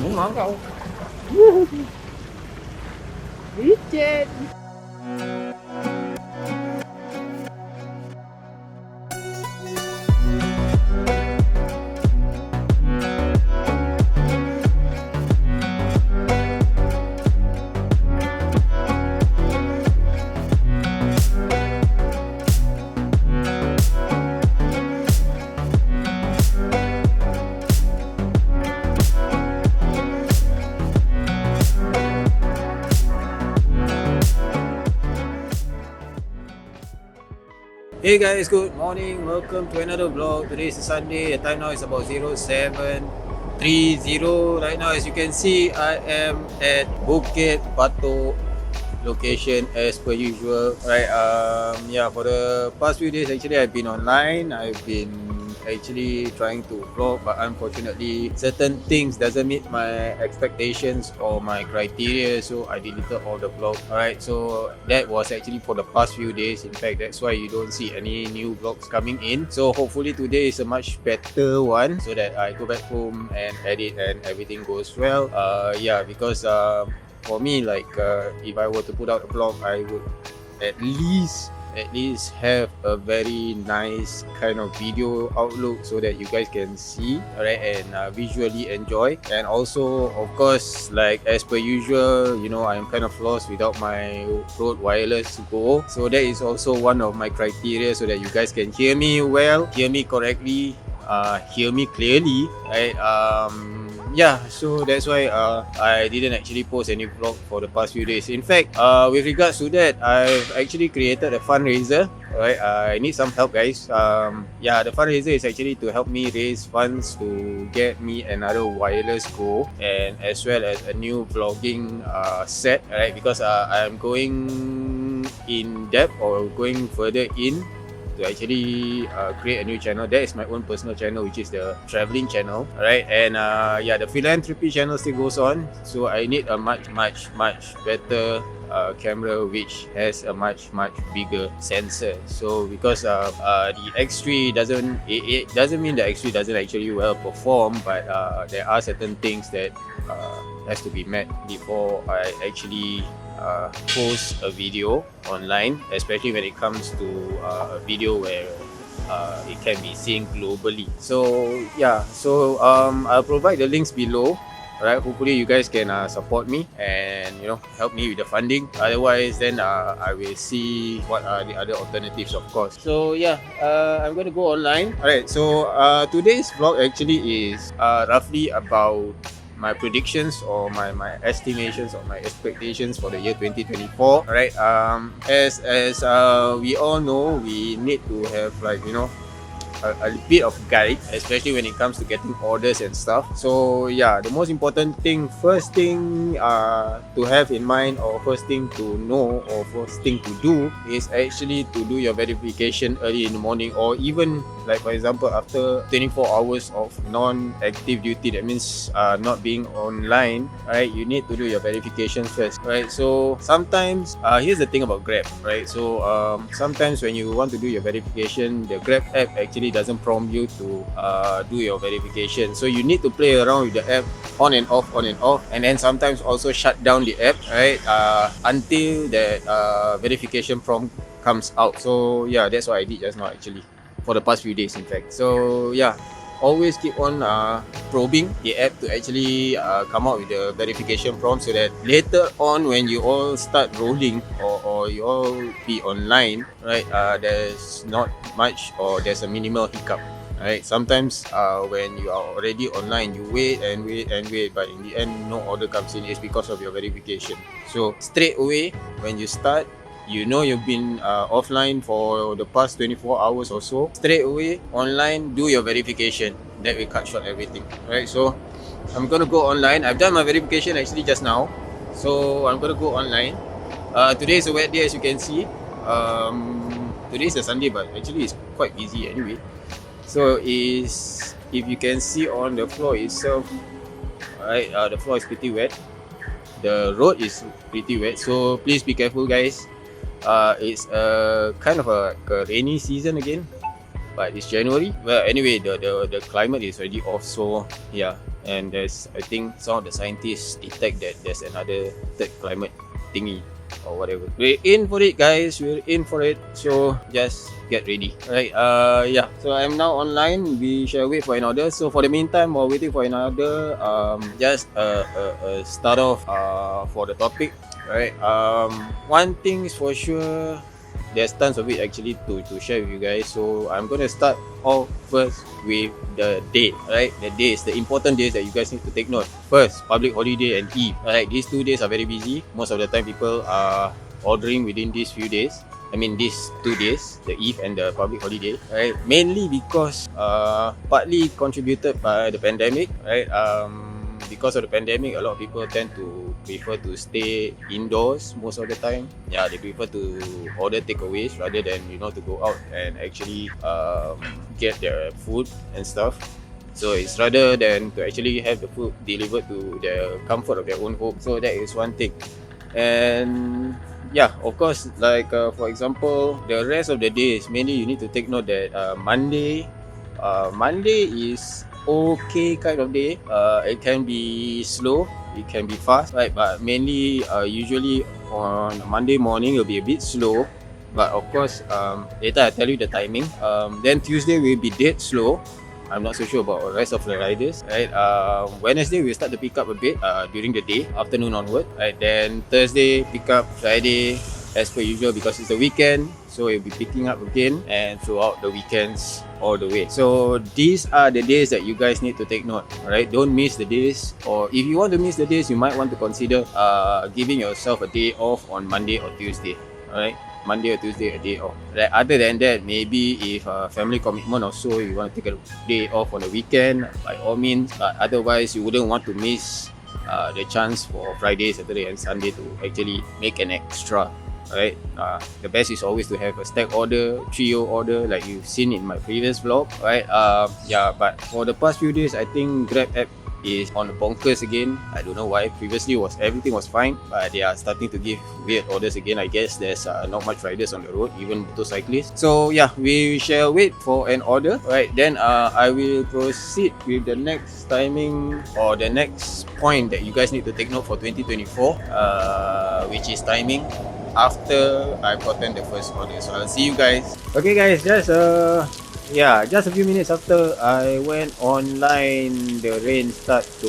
Memang kau. Licin. Hey guys, good morning. Welcome to another vlog. Today is Sunday. The time now is about 07:30. Right now, as you can see, I am at Bukit Batok location as per usual. Right. Yeah. For the past few days, actually, I've been online. I've been actually trying to vlog, but unfortunately certain things doesn't meet my expectations or my criteria, so I deleted all the vlogs. Alright, so that was actually for the past few days. In fact, that's why you don't see any new vlogs coming in. So hopefully today is a much better one, so that I go back home and edit and everything goes well. Yeah, because for me, like if I were to put out a vlog, I would at least have a very nice kind of video outlook so that you guys can see, alright, and visually enjoy. And also, of course, like as per usual, you know, I'm kind of lost without my Rode Wireless Go, so that is also one of my criteria, so that you guys can hear me well, hear me correctly, hear me clearly, right? Yeah, so that's why I didn't actually post any vlog for the past few days. In fact, with regards to that, I've actually created a fundraiser. Alright, I need some help, guys. Yeah, the fundraiser is actually to help me raise funds to get me another wireless Go, and as well as a new vlogging set. Alright, because I'm going in depth, or going further in to actually create a new channel. That is my own personal channel, which is the traveling channel. Alright, and yeah, the philanthropy channel still goes on, so I need a much better camera which has a much bigger sensor. So because the X3 doesn't, it doesn't mean the X3 doesn't actually well perform, but there are certain things that has to be met before I actually post a video online, especially when it comes to a video where it can be seen globally. So yeah, so I'll provide the links below. Alright, hopefully you guys can support me and, you know, help me with the funding. Otherwise, then I will see what are the other alternatives, of course. So yeah, I'm going to go online. Alright, so today's vlog actually is roughly about my predictions, or my estimations, or my expectations for the year 2024. Alright, as we all know, we need to have, like, you know, a bit of guide, especially when it comes to getting orders and stuff. So yeah, the most important thing, first thing to have in mind, or first thing to know, or first thing to do, is actually to do your verification early in the morning, or even, like, for example, after 24 hours of non-active duty, that means not being online, right? You need to do your verification first, right? So sometimes, here's the thing about Grab, right? So sometimes when you want to do your verification, the Grab app actually doesn't prompt you to do your verification, so you need to play around with the app on and off, and then sometimes also shut down the app, right, until that verification prompt comes out. So yeah, that's what I did just now, actually, for the past few days, in fact. So yeah, always keep on probing the app to actually come out with the verification prompt, so that later on, when you all start rolling, or you all be online, right, there's not much, or there's a minimal hiccup. Right, sometimes when you are already online, you wait and wait, but in the end no order comes in. It's because of your verification. So straight away when you start, you know you've been offline for the past 24 hours or so, straight away online, do your verification. That will cut short everything. Right, so I'm gonna go online. I've done my verification actually just now, so I'm gonna go online. Today is a wet day, as you can see. Today is a Sunday, but actually it's quite busy anyway. So if you can see on the floor itself, right, the floor is pretty wet. The road is pretty wet, so please be careful, guys. It's kind of a rainy season again, but it's January. Well, anyway, the climate is already off, so yeah, and there's, I think some of the scientists detect that there's another third climate thingy or whatever. We're in for it, guys. We're in for it. So just get ready. Alright. Yeah. So I'm now online. We shall wait for an order. So for the meantime, while waiting for an order, just start off for the topic. Right. One thing is for sure, there's tons of it actually to share with you guys. So I'm gonna start off first with the date, right? The days, the important days that you guys need to take note. First, public holiday and Eve. Alright, these 2 days are very busy. Most of the time, people are ordering within these few days. I mean, these 2 days, the Eve and the public holiday, right? Mainly because partly contributed by the pandemic, right? Because of the pandemic, a lot of people tend to prefer to stay indoors most of the time. Yeah, they prefer to order takeaways rather than to go out and actually get their food and stuff. So it's rather than to actually have the food delivered to the comfort of their own home. So that is one thing. And yeah, of course, like for example, the rest of the days, mainly you need to take note that Monday is okay kind of day. It can be slow, it can be fast, right? But mainly, usually on Monday morning, it'll be a bit slow. But of course, later I tell you the timing. Then Tuesday will be dead slow. I'm not so sure about the rest of the riders, right? Wednesday we'll start to pick up a bit during the day, afternoon onward, right? Then Thursday pick up, Friday as per usual because it's the weekend, so it'll be picking up again and throughout the weekends all the way. So these are the days that you guys need to take note, alright? Don't miss the days, or if you want to miss the days, you might want to consider giving yourself a day off on Monday or Tuesday, alright? Monday or Tuesday, a day off. Like other than that, maybe if family commitment or so, you want to take a day off on the weekend, by all means. But otherwise, you wouldn't want to miss the chance for Friday, Saturday, and Sunday to actually make an extra. Right? The best is always to have a stack order, trio order, like you've seen in my previous vlog. Right? Yeah. But for the past few days, I think Grab app is on the bonkers again. I don't know why. Previously everything was fine, but they are starting to give weird orders again. I guess there's not much riders on the road, even motorcyclists. So yeah, we shall wait for an order, right? Then I will proceed with the next timing or the next point that you guys need to take note for 2024, which is timing after I've gotten the first order. So I'll see you guys. Okay guys, just a few minutes after I went online, the rain start to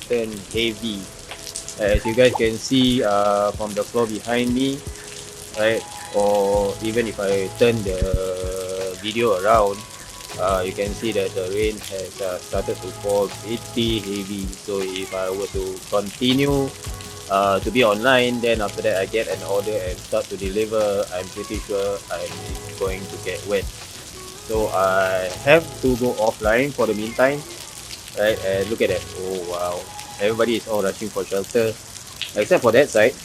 turn heavy. As you guys can see from the floor behind me, right? Or even if I turn the video around, you can see that the rain has started to fall pretty heavy. So if I were to continue to be online, then after that I get an order and start to deliver, I'm pretty sure I'm going to get wet. So I have to go offline for the meantime, right? And look at that. Oh wow, everybody is all rushing for shelter, except for that side.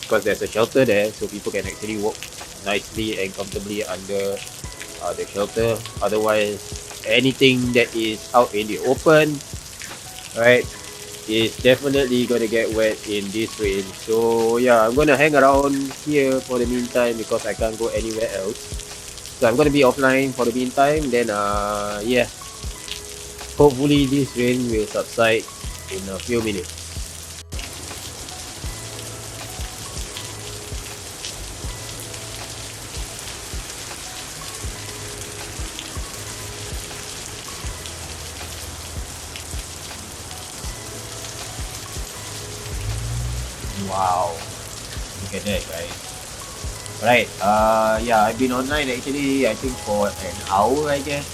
Because there's a shelter there, so people can actually walk nicely and comfortably under the shelter. Otherwise, anything that is out in the open, right, is definitely gonna get wet in this rain. So yeah, I'm gonna hang around here for the meantime because I can't go anywhere else. So I'm gonna be offline for the meantime. Then yeah, hopefully this rain will subside in a few minutes. Wow, look at that guys. Right, yeah, I've been online actually, I think for an hour, I guess.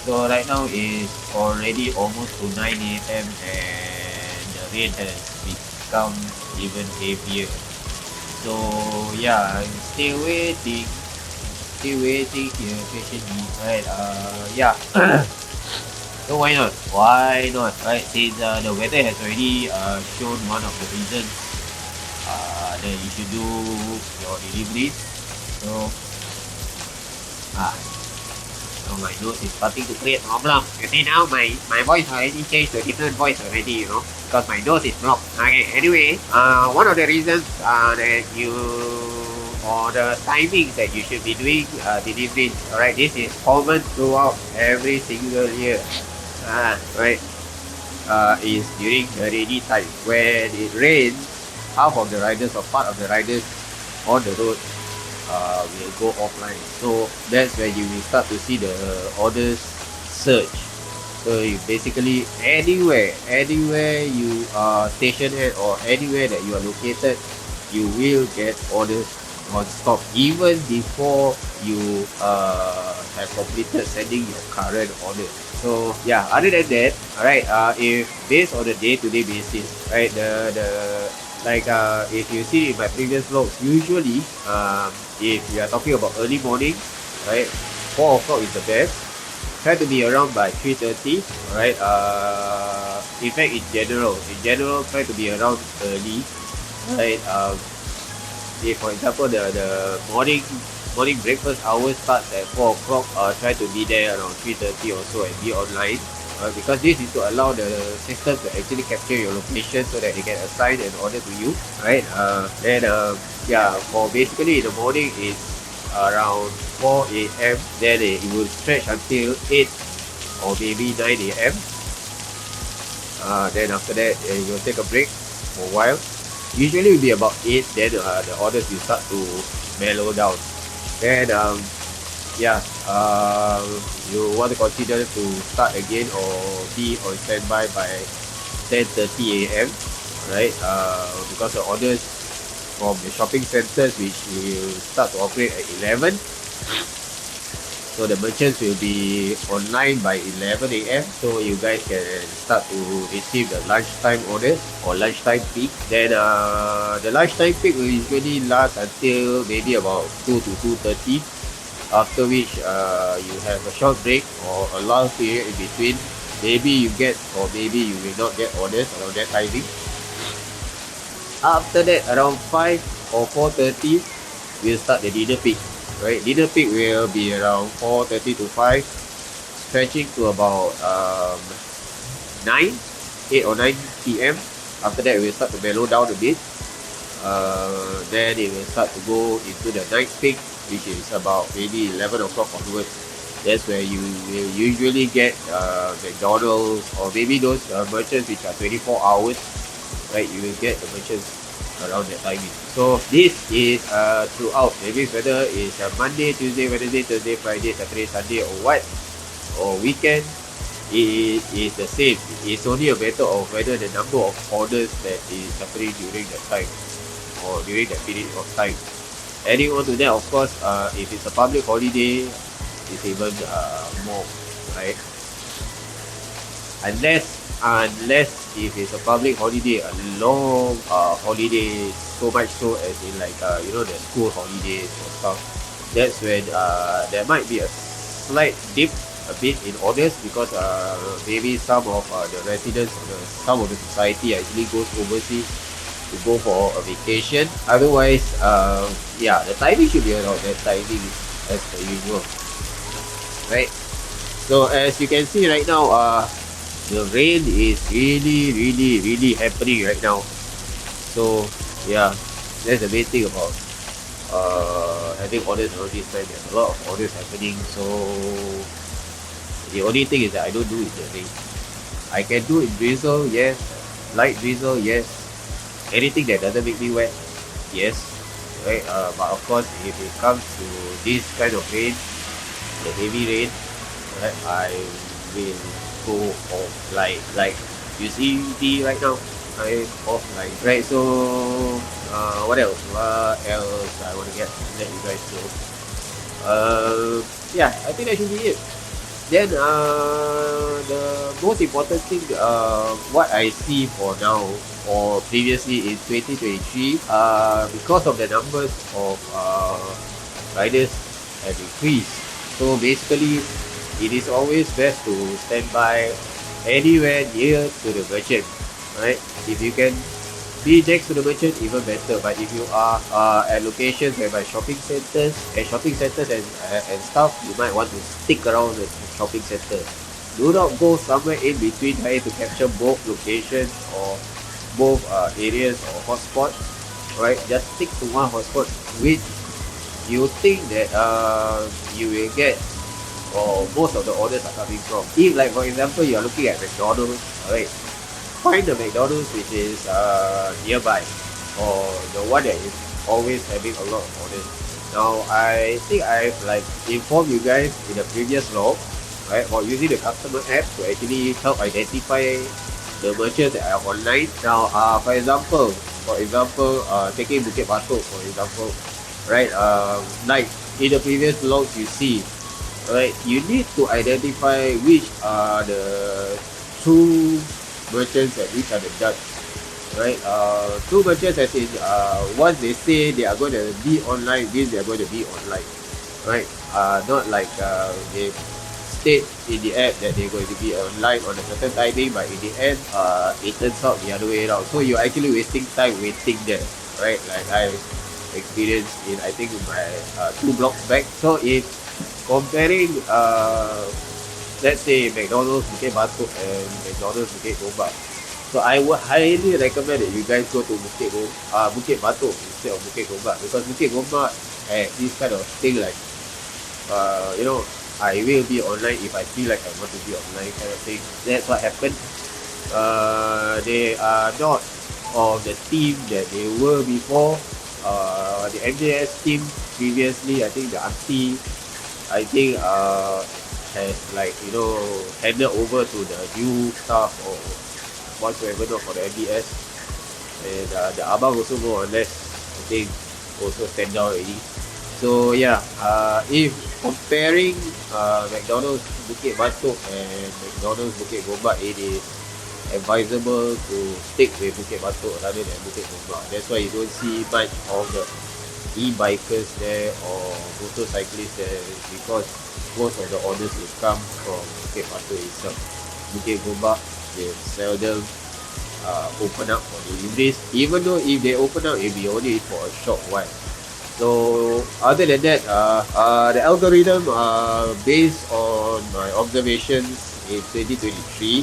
So right now it's already almost to 9 a.m. and the rain has become even heavier. So yeah, I'm still waiting here patiently, right? Yeah. So why not? Why not, right? Since the weather has already shown one of the reasons that you should do your deliveries. So so my nose is starting to create problem. You see now my voice already changed to a different voice already, because my nose is blocked. Okay, anyway, one of the reasons that you, or the timings that you should be doing deliveries, alright, this is common throughout every single year. right, is during the rainy time. When it rains, half of the riders or part of the riders on the road will go offline. So that's where you will start to see the orders surge. So you basically anywhere you are stationed at or anywhere that you are located, you will get orders non-stop even before you have completed sending your current order. So yeah, other than that, alright, if based on a day-to-day basis, right, the like if you see in my previous vlogs, usually if you are talking about early morning, right, 4 o'clock is the best. Try to be around by 3:30. Alright. In fact, in general, try to be around early. Right. If for example the morning breakfast hours starts at 4 o'clock, try to be there around 3:30 or so and be online. Because this is to allow the system to actually capture your location so that they can assign an order to you. Right. Then yeah, for basically in the morning it's around 4 a.m. Then it will stretch until 8 or maybe 9 a.m. Then after that you'll take a break for a while. Usually it will be about 8. Then the orders will start to mellow down. Then yeah, you want to consider to start again or be on standby by 10:30 a.m. Right? Because the orders from the shopping centers which will start to operate at 11. So the merchants will be online by 11 a.m. So you guys can start to receive the lunchtime orders or lunchtime peak. Then the lunchtime peak will usually last until maybe about 2 to 2:30. After which you have a short break or a long period in between. Maybe you get or maybe you will not get orders around that timing. After that, around 5 or 4:30, we'll start the dinner peak. Right, dinner peak will be around 4:30 to 5, stretching to about 8 or 9 p.m. After that, we'll start to mellow down a bit. Then it will start to go into the night peak, which is about maybe 11 o'clock onwards. That's where you will usually get McDonald's or maybe those merchants which are 24 hours. Right, you will get the merchants around that timing. So this is throughout. Maybe whether it's Monday, Tuesday, Wednesday, Thursday, Friday, Saturday, Sunday or what, or weekend, it is the same. It's only a matter of whether the number of orders that is happening during that time or during that period of time. Adding on to that, of course, if it's a public holiday, it's even more, right? Unless if it's a public holiday, a long holiday, so much so as in like the school holidays or stuff, that's when there might be a slight dip a bit in orders because maybe some of the residents or some of the society actually goes overseas to go for a vacation. Otherwise, yeah, the timing should be around that timing as per usual, right? So as you can see right now, the rain is really happening right now. So yeah, that's the main thing about having orders around this time. There's a lot of orders happening. So the only thing is that I don't do it in the rain. I can do it drizzle, yes. Light drizzle, yes. Anything that doesn't make me wet, yes. Right? But of course, if it comes to this kind of rain, the heavy rain, right, I will go offline. Like you see me right now, I'm offline. Right, so what else? What else I want to let you guys know? Yeah, I think that should be it. Then the most important thing, what I see for now or previously in 2023, because of the numbers of riders have increased. So basically, it is always best to stand by anywhere near to the merchant, right? If you can be next to the merchant, even better. But if you are at locations whereby shopping centers and stuff, you might want to stick around the shopping center. Do not go somewhere in between trying to capture both locations or both areas or hotspots, right? Just stick to one hotspot which you think that you will get or most of the orders are coming from. If like for example you are looking at McDonald's, alright, find the McDonald's which is nearby, or the one that is always having a lot of orders. Now I think I've like informed you guys in the previous vlog, right, about using the customer app to actually help identify the merchants that are online. Now for example, taking Bukit Batok for example, right, like in the previous vlogs you see, right, you need to identify which are the true merchants and which are the duds, right? True merchants as in once they say they are going to be online, means they are going to be online, right? Not like they state in the app that they're going to be online on a certain timing, but in the end, it turns out the other way around. So you're actually wasting time waiting there, right? Like I experienced in I think my 2 blocks back. So if comparing let's say McDonald's Bukit Batok and McDonald's Bukit Gombak, so I would highly recommend that you guys go to Bukit Batok instead of Bukit Gombak, because Bukit Gombak this kind of thing like you know, I will be online if I feel like I want to be online kind of thing. That's what happened. They are not of the team that they were before. The MJS team previously, I think the auntie, I think has like, you know, handed over to the new staff or whatsoever not for the MBS, and the abang also more or less I think also stand down already. So yeah, if comparing McDonald's Bukit Batok and McDonald's Bukit Gombak, it is advisable to stick with Bukit Batok rather than Bukit Gombak. That's why you don't see much of the e-bikers there or motorcyclists there, because most of the orders will come from Bukit Batok itself. Bukit Gombak will seldom open up for deliveries, even though if they open up, it will be only for a short while. So other than that, the algorithm based on my observations in 2023,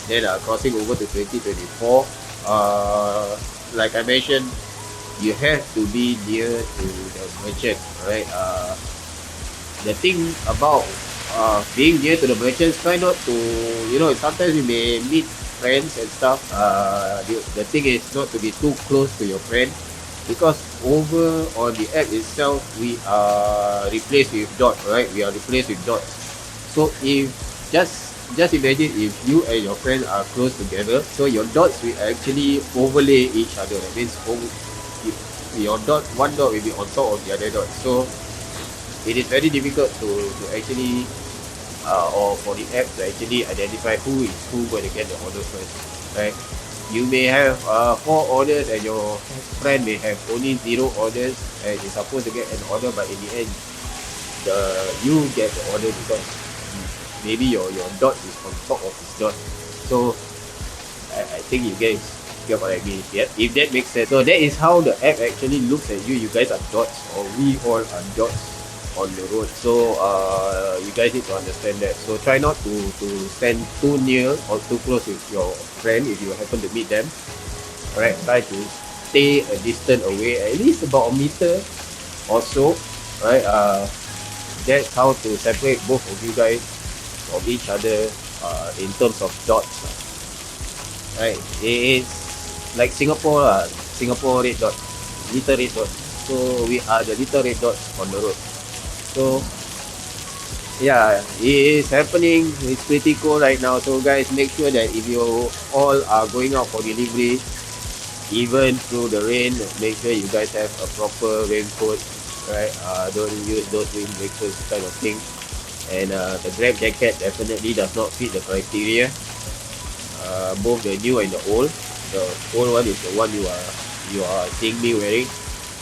then crossing over to 2024, like I mentioned, you have to be near to the merchant, right? The thing about being near to the merchants, try not to, you know, sometimes you may meet friends and stuff. The thing is not to be too close to your friend, because over on the app itself we are replaced with dots, right? We are replaced with dots. So if just imagine if you and your friend are close together, so your dots will actually overlay each other. That means your dot, one dot will be on top of the other dot. So it is very difficult to actually or for the app to actually identify who is who going to get the order first, right? You may have 4 orders and your friend may have only 0 orders and you're supposed to get an order, but in the end you get the order because maybe your dot is on top of his dot. So I think you guys get what I mean. Yeah, if that makes sense. So that is how the app actually looks at you. You guys are dots, or we all are dots on the road. So you guys need to understand that. So try not to stand too near or too close with your friend if you happen to meet them. Alright, try to stay a distance away, at least about a meter or so. Right, that's how to separate both of you guys from each other in terms of dots. Right, it is like Singapore, Singapore red dot, little red dot. So we are the little red dots on the road. So yeah, it is happening. It's pretty cool right now. So guys, make sure that if you all are going out for delivery, even through the rain, make sure you guys have a proper raincoat, right? Don't use those windbreakers kind of thing. And the Grab jacket definitely does not fit the criteria. Both the new and the old. The old one is the one you are seeing me wearing.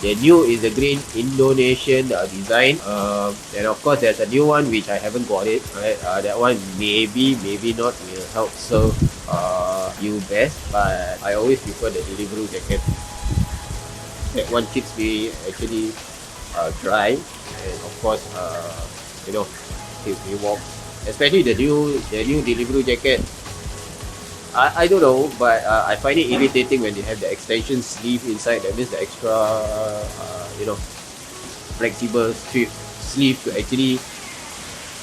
The new is the green Indonesian design, and of course there's a new one which I haven't got it. Right, that one maybe not will help serve you best, but I always prefer the delivery jacket. That one keeps me actually dry, and of course you know, keeps me warm. Especially the new delivery jacket. I don't know, but I find it irritating when they have the extension sleeve inside. That means the extra, you know, flexible sleeve to actually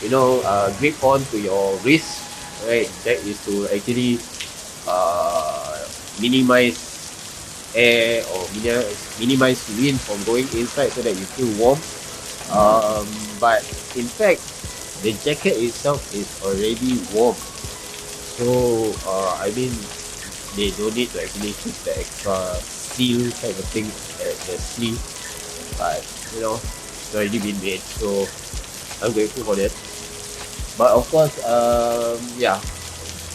grip on to your wrist, right? That is to actually minimize air or minimize wind from going inside so that you feel warm. But in fact, the jacket itself is already warm. So I mean, they don't need to actually put the extra seal type of thing at the sleeve. But it's already been made. So I'm grateful for that. But of course, yeah,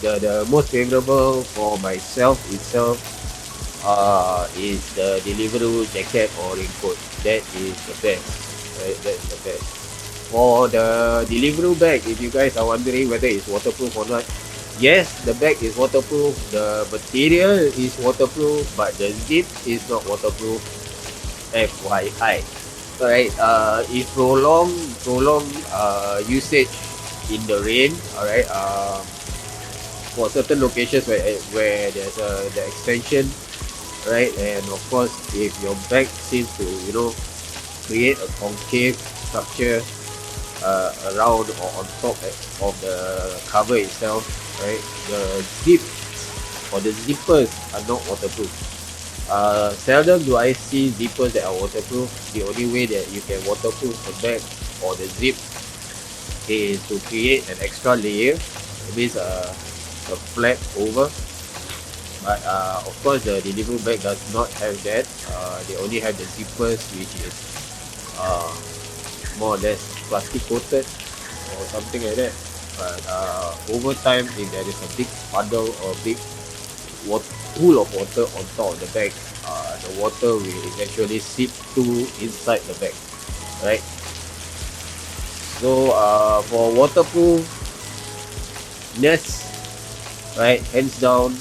the most favorable for myself itself is the Deliveroo jacket or raincoat. That is the best, right? That's the best. For the Deliveroo bag, if you guys are wondering whether it's waterproof or not, yes, the bag is waterproof. The material is waterproof, but the zip is not waterproof. FYI. Alright, if prolong usage in the rain, alright, for certain locations where there's the extension, right, and of course if your bag seems to create a concave structure around or on top of the cover itself, right, the zip or the zippers are not waterproof. Seldom do I see zippers that are waterproof. The only way that you can waterproof the bag or the zip is to create an extra layer. It means a flap over. But of course, the Deliveroo bag does not have that. They only have the zippers, which is more or less plastic coated or something like that. But over time, if there is a big puddle or big pool of water on top of the bag, the water will eventually seep through inside the bag, right? So for waterproofness, right, hands down,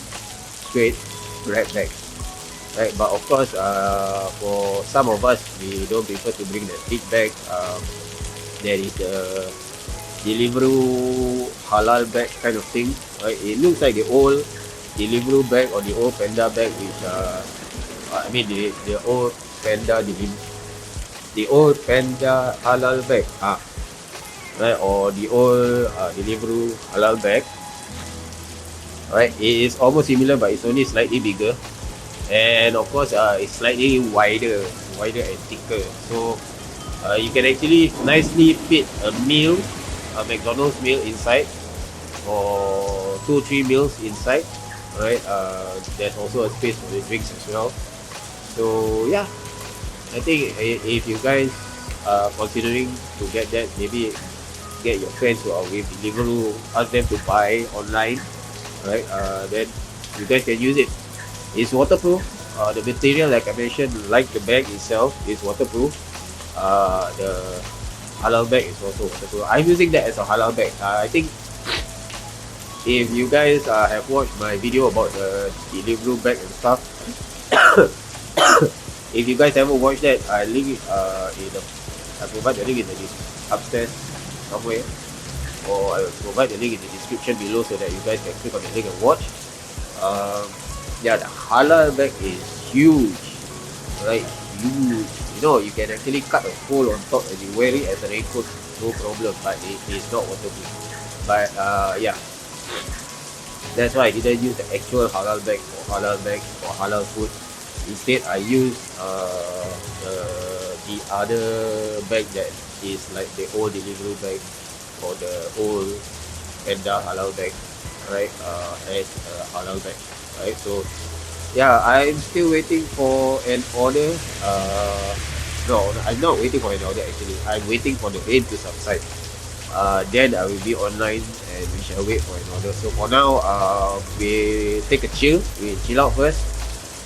straight grab bag, right? But of course, for some of us, we don't prefer to bring that big bag. There is the Deliveroo halal bag kind of thing, right? It looks like the old Deliveroo bag or the old Panda bag, which the old Panda the old Panda halal bag, right, or the old Deliveroo halal bag, right? It is almost similar, but it's only slightly bigger, and of course, it's slightly wider and thicker. So you can actually nicely fit a meal, a McDonald's meal inside, or 2-3 meals inside. Right, there's also a space for the drinks as well. So yeah, I think if you guys are considering to get that, maybe get your friends who are with Deliveroo, ask them to buy online, right? Then you guys can use it. It's waterproof. The material, like I mentioned, like the bag itself, is waterproof. The halal bag is also waterproof. I'm using that as a halal bag. I think if you guys have watched my video about the Deliveroo bag and stuff, if you guys haven't watched that, I link it I provide the link in the upstairs somewhere, or I will provide the link in the description below so that you guys can click on the link and watch. Yeah, the halal bag is huge, right? Huge. You can actually cut a hole on top and you wear it as a raincoat, no problem. But it is not waterproof. But yeah. That's why I didn't use the actual halal bag for halal food. Instead, I used the other bag that is like the old Deliveroo bag or the old Panda halal bag, right? As a halal bag, right? So yeah, I'm still waiting for an order. No, I'm not waiting for an order actually. I'm waiting for the rain to subside. Then I will be online and we shall wait for an order. So for now, we take a chill. We chill out first,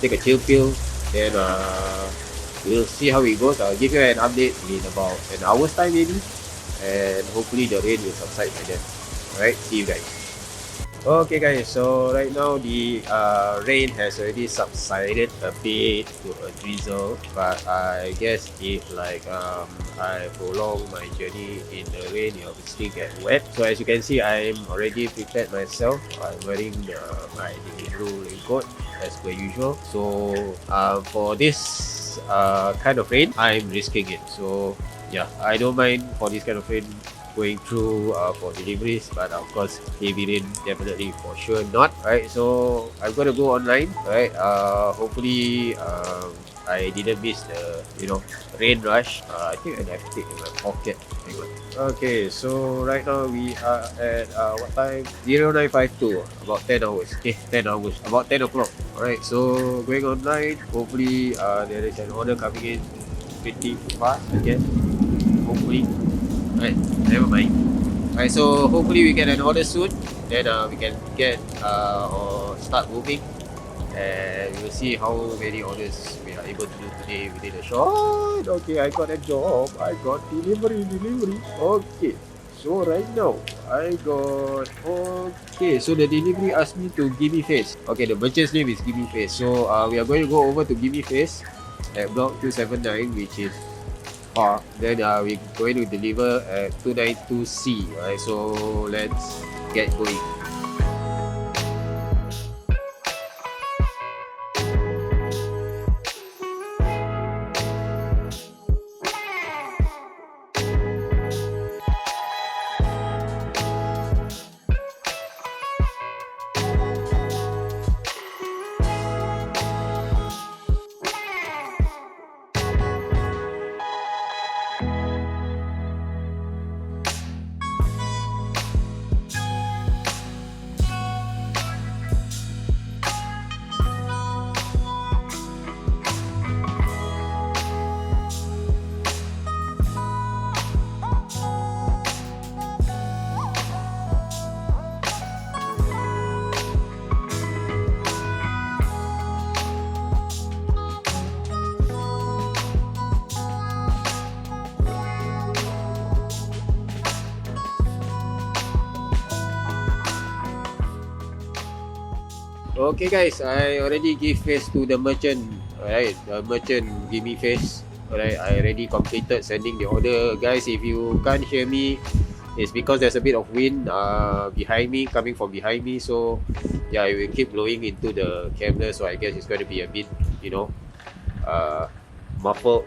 take a chill pill. Then we'll see how it goes. I'll give you an update in about an hour's time maybe, and hopefully the rain will subside by then. Alright, see you guys. Okay guys, so right now the rain has already subsided a bit to a drizzle, but I guess if I prolong my journey in the rain, it will still get wet. So as you can see, I'm already prepared myself. I'm wearing my Deliveroo raincoat as per usual. So for this kind of rain, I'm risking it. So yeah, I don't mind for this kind of rain. going through for deliveries, but of course heavy rain definitely for sure not, right? So I'm gonna go online, right? Hopefully I didn't miss the rain rush. I think I left it in my pocket. Hang on. Okay, so right now we are at what time? 0952, about 10 hours. Okay, 10 hours, about 10 o'clock. Alright, so going online, hopefully there is an order coming in pretty fast, I guess. Hopefully. Alright, never mind. Alright, so hopefully we get an order soon. Then we can get or start moving. And we'll see how many orders we are able to do today within a short. Okay, I got a job. I got delivery. Okay. So right now, I got... Okay, so the delivery asked me to give me face. Okay, the merchant's name is Give Me Face. So we are going to go over to Give Me Face at block 279, which is far. Then we're going to deliver at 292C. Alright, so let's get going. Okay guys, I already give face to the merchant. Alright, the merchant give me face. Alright, I already completed sending the order. Guys, if you can't hear me, it's because there's a bit of wind behind me, coming from behind me. So yeah, it will keep blowing into the camera. So I guess it's going to be a bit, muffled.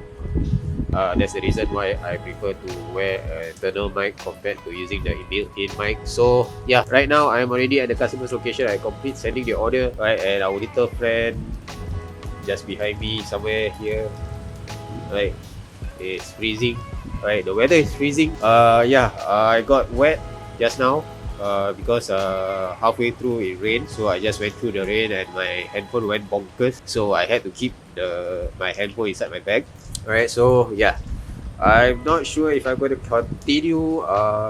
That's the reason why I prefer to wear an internal mic compared to using the built-in mic. So yeah, right now I'm already at the customer's location. I complete sending the order, right? And our little friend just behind me somewhere here, right? It's freezing, right? The weather is freezing. Yeah, I got wet just now. Because halfway through it rained, so I just went through the rain and my handphone went bonkers. So I had to keep my handphone inside my bag. Alright, so yeah, I'm not sure if I'm going to continue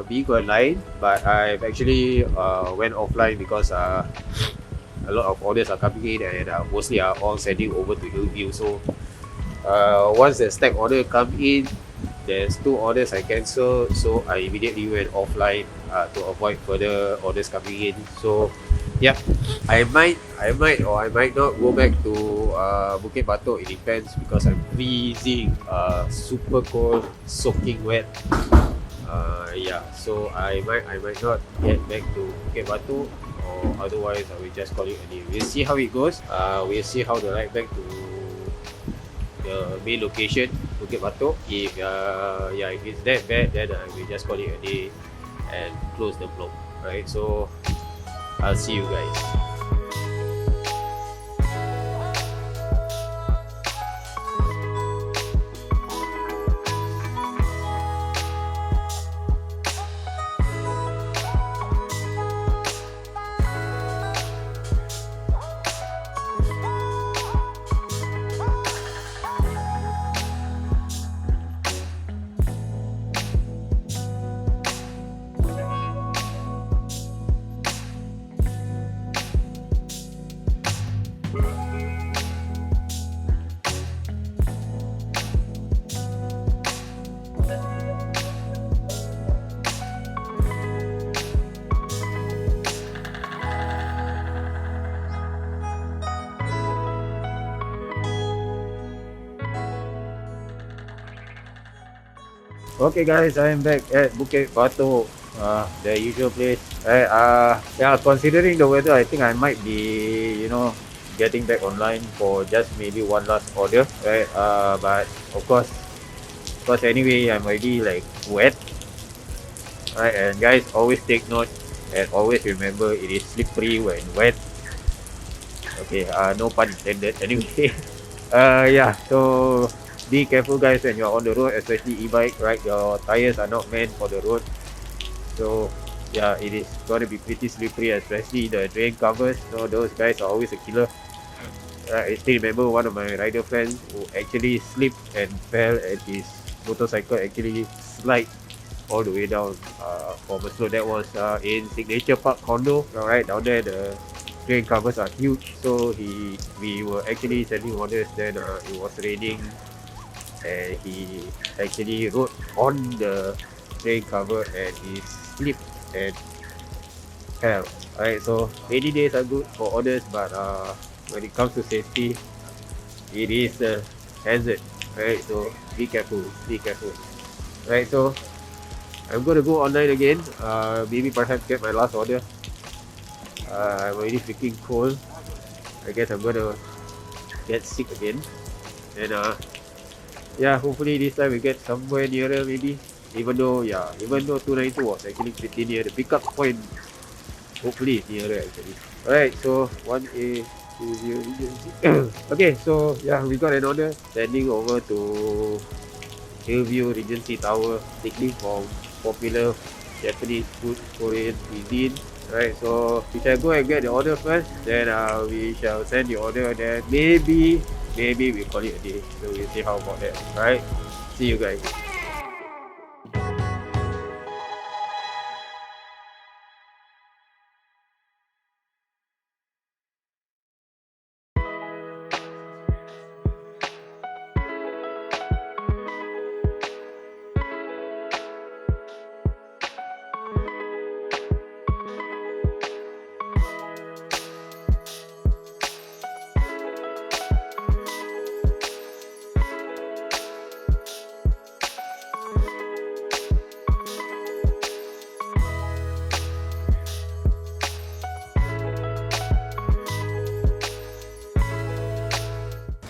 being online, but I've actually went offline because a lot of orders are coming in and mostly are all sending over to Hillview. So once the stack order come in, there's 2 orders I cancelled, so I immediately went offline to avoid further orders coming in. So yeah, I might or I might not go back to Bukit Batok. It depends because I'm freezing, super cold, soaking wet. Yeah, so I might not get back to Bukit Batok, or otherwise I will just call it a day. We'll see how it goes. We'll see how the ride back to the main location, Bukit Batok. If if it's that bad, then I will just call it a day and close the vlog. Right, so I'll see you guys. Okay guys, I'm back at Bukit Batok, the usual place. Yeah, considering the weather, I think I might be, getting back online for just maybe one last order, right? But of course anyway, I'm already like wet. Alright, and guys, always take note and always remember it is slippery when wet. Okay, no pun intended. Anyway, yeah. So be careful, guys, when you're on the road, especially e-bike. Right, your tires are not meant for the road. So yeah, it is gonna be pretty slippery, especially the drain covers. So those guys are always a killer. I still remember one of my rider friends who actually slipped and fell, and his motorcycle actually slid all the way down from a slope. That was in Signature Park condo. Alright, down there the drain covers are huge. So we were actually sending orders. Then it was raining, and he actually rode on the drain cover and he slipped and fell. Alright, so rainy days are good for orders, but when it comes to safety, it is a hazard. Right, so be careful, be careful. Right, so I'm gonna go online again. Maybe perhaps get my last order. I'm already freaking cold. I guess I'm gonna get sick again. And yeah, hopefully this time we get somewhere nearer maybe. Even though 292 was actually pretty near the pickup point. Hopefully it's nearer actually. Alright, so 1A 20 okay, so yeah, we got an order sending over to Hillview Regency Tower, taking from popular Japanese food, Korean cuisine. Right, so we shall go and get the order first, then we shall send the order, then maybe we call it a day. So we'll see how about that. Alright, see you guys.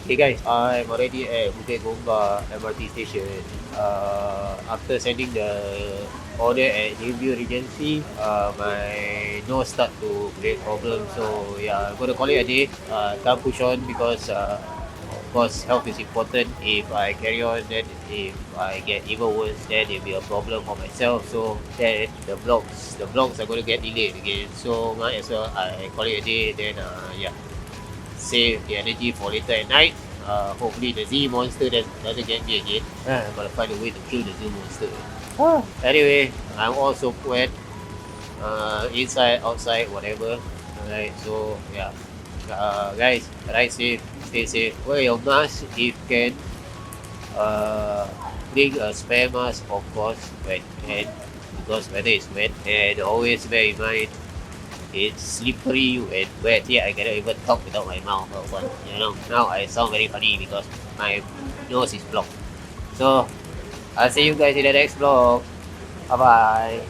Hey guys, I'm already at Bukit Gombak MRT station. After sending the order at Hillview Regency, my nose start to create problems. So yeah, I'm gonna call it a day. Can't push on because of course health is important. If I carry on, then if I get even worse, then it'll be a problem for myself. So then the vlogs are gonna get delayed again. So might as well I call it a day. Then yeah, save the energy for later at night. Hopefully the Z monster doesn't get me again. I'm gonna find a way to kill the Z monster. Anyway, I'm also wet. Inside, outside, whatever. Alright, so yeah. Guys, ride safe, stay safe. Wear your mask if can. Bring a spare mask, of course, when can, because weather is wet. And always bear in mind, it's slippery and wet. Yeah, I cannot even talk without my mouth open. You know, now I sound very funny because my nose is blocked. So, I'll see you guys in the next vlog. Bye bye.